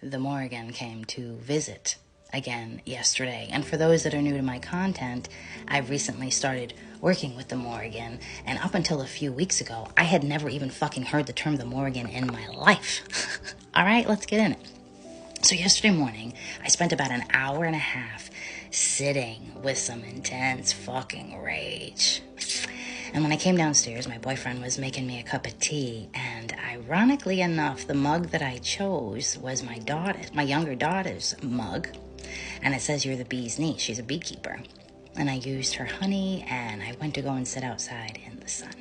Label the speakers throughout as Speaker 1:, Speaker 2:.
Speaker 1: the Morrigan came to visit again yesterday. And for those that are new to my content, I've recently started working with the Morrigan, and up until a few weeks ago, I had never even fucking heard the term the Morrigan in my life. All right, let's get in it. So yesterday morning, I spent about an hour and a half sitting with some intense fucking rage. And when I came downstairs, my boyfriend was making me a cup of tea, and ironically enough, the mug that I chose was my younger daughter's mug, and it says "You're the bee's niece." She's a beekeeper. And I used her honey, and I went to go and sit outside in the sun.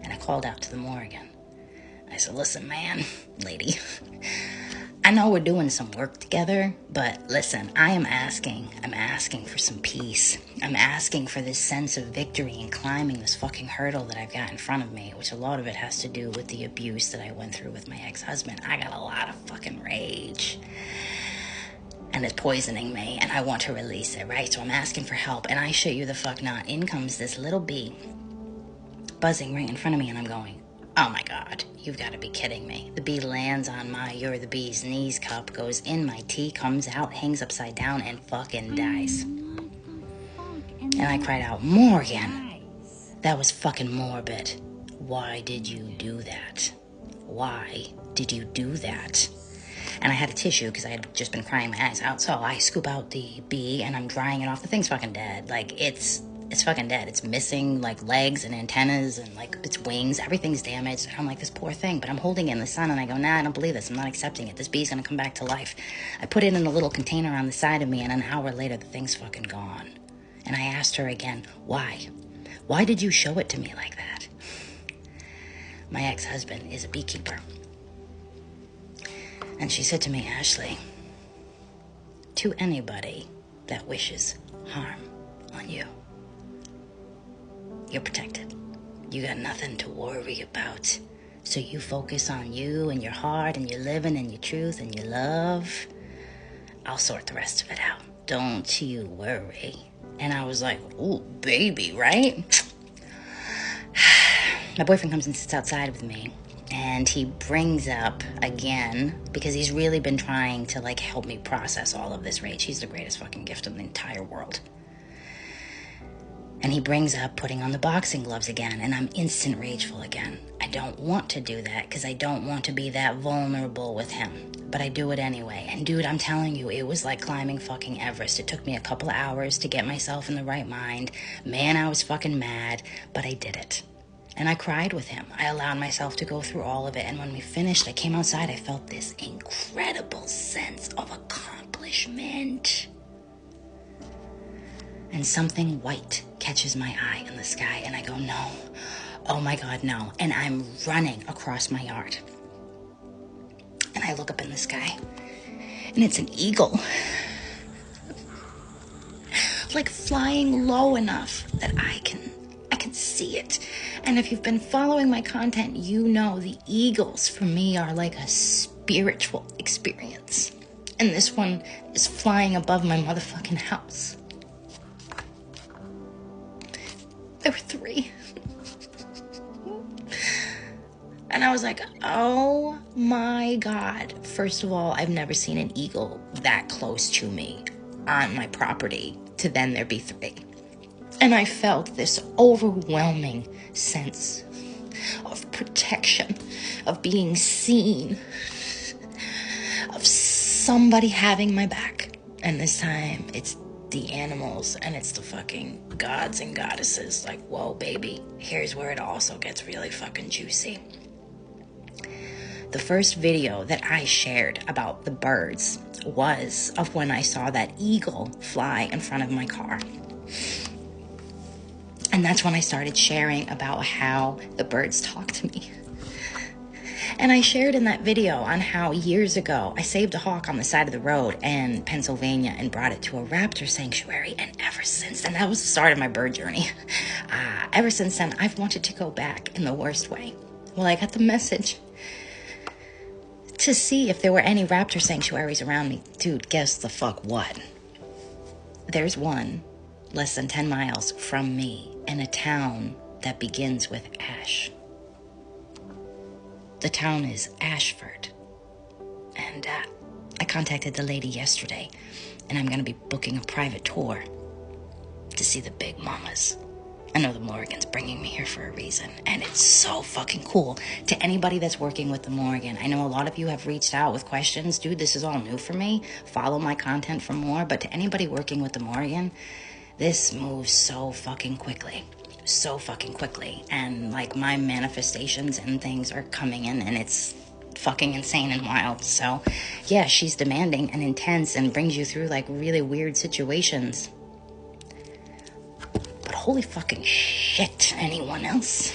Speaker 1: And I called out to the Morrigan. I said, "Listen, man, lady, I know we're doing some work together, but listen, I'm asking for some peace. I'm asking for this sense of victory in climbing this fucking hurdle that I've got in front of me, which a lot of it has to do with the abuse that I went through with my ex-husband. I got a lot of fucking rage, and it's poisoning me, and I want to release it, right? So I'm asking for help, and I shit you the fuck not, in comes this little bee buzzing right in front of me, and I'm going, oh my God, you've got to be kidding me. The bee lands on my "You're the bee's knees" cup, goes in my tea, comes out, hangs upside down, and fucking dies. And I cried out, "Morrigan, that was fucking morbid. Why did you do that? Why did you do that?" And I had a tissue because I had just been crying my eyes out. So I scoop out the bee and I'm drying it off. The thing's fucking dead. Like, it's fucking dead. It's missing, like, legs and antennas and, like, its wings. Everything's damaged. And I'm like, this poor thing. But I'm holding it in the sun and I go, nah, I don't believe this. I'm not accepting it. This bee's going to come back to life. I put it in a little container on the side of me, and an hour later, the thing's fucking gone. And I asked her again, why? Why did you show it to me like that? My ex-husband is a beekeeper. And she said to me, Ashley, to anybody that wishes harm on you, you're protected. You got nothing to worry about. So you focus on you and your heart and your living and your truth and your love. I'll sort the rest of it out. Don't you worry. And I was like, ooh, baby, right? My boyfriend comes and sits outside with me, and he brings up again, because he's really been trying to, like, help me process all of this rage. He's the greatest fucking gift in the entire world. And he brings up putting on the boxing gloves again, and I'm instant rageful again. I don't want to do that because I don't want to be that vulnerable with him, but I do it anyway. And dude, I'm telling you, it was like climbing fucking Everest. It took me a couple of hours to get myself in the right mind. Man, I was fucking mad, but I did it. And I cried with him. I allowed myself to go through all of it, and when we finished, I came outside, I felt this incredible sense of accomplishment. And something white catches my eye in the sky, and I go, no. Oh my God, no. And I'm running across my yard. And I look up in the sky, and it's an eagle. Like, flying low enough that I can see it. And if you've been following my content, you know the eagles for me are like a spiritual experience. And this one is flying above my motherfucking house. There were 3. And I was like, oh my God. First of all, I've never seen an eagle that close to me on my property to then there be 3. And I felt this overwhelming sense of protection, of being seen, of somebody having my back. And this time, it's the animals and it's the fucking gods and goddesses. Like, whoa, baby, here's where it also gets really fucking juicy. The first video that I shared about the birds was of when I saw that eagle fly in front of my car. And that's when I started sharing about how the birds talk to me. And I shared in that video on how years ago I saved a hawk on the side of the road in Pennsylvania and brought it to a raptor sanctuary. And ever since then, that was the start of my bird journey. Ever since then, I've wanted to go back in the worst way. Well, I got the message to see if there were any raptor sanctuaries around me. Dude, guess the fuck what? There's one less than 10 miles from me in a town that begins with Ash. The town is Ashford. And I contacted the lady yesterday, and I'm going to be booking a private tour to see the big mamas. I know the Morrigan's bringing me here for a reason, and it's so fucking cool. To anybody that's working with the Morrigan, I know a lot of you have reached out with questions. Dude, this is all new for me. Follow my content for more. But to anybody working with the Morrigan, this moves so fucking quickly. So fucking quickly. And like my manifestations and things are coming in, and it's fucking insane and wild. So yeah, she's demanding and intense and brings you through like really weird situations. But holy fucking shit, anyone else?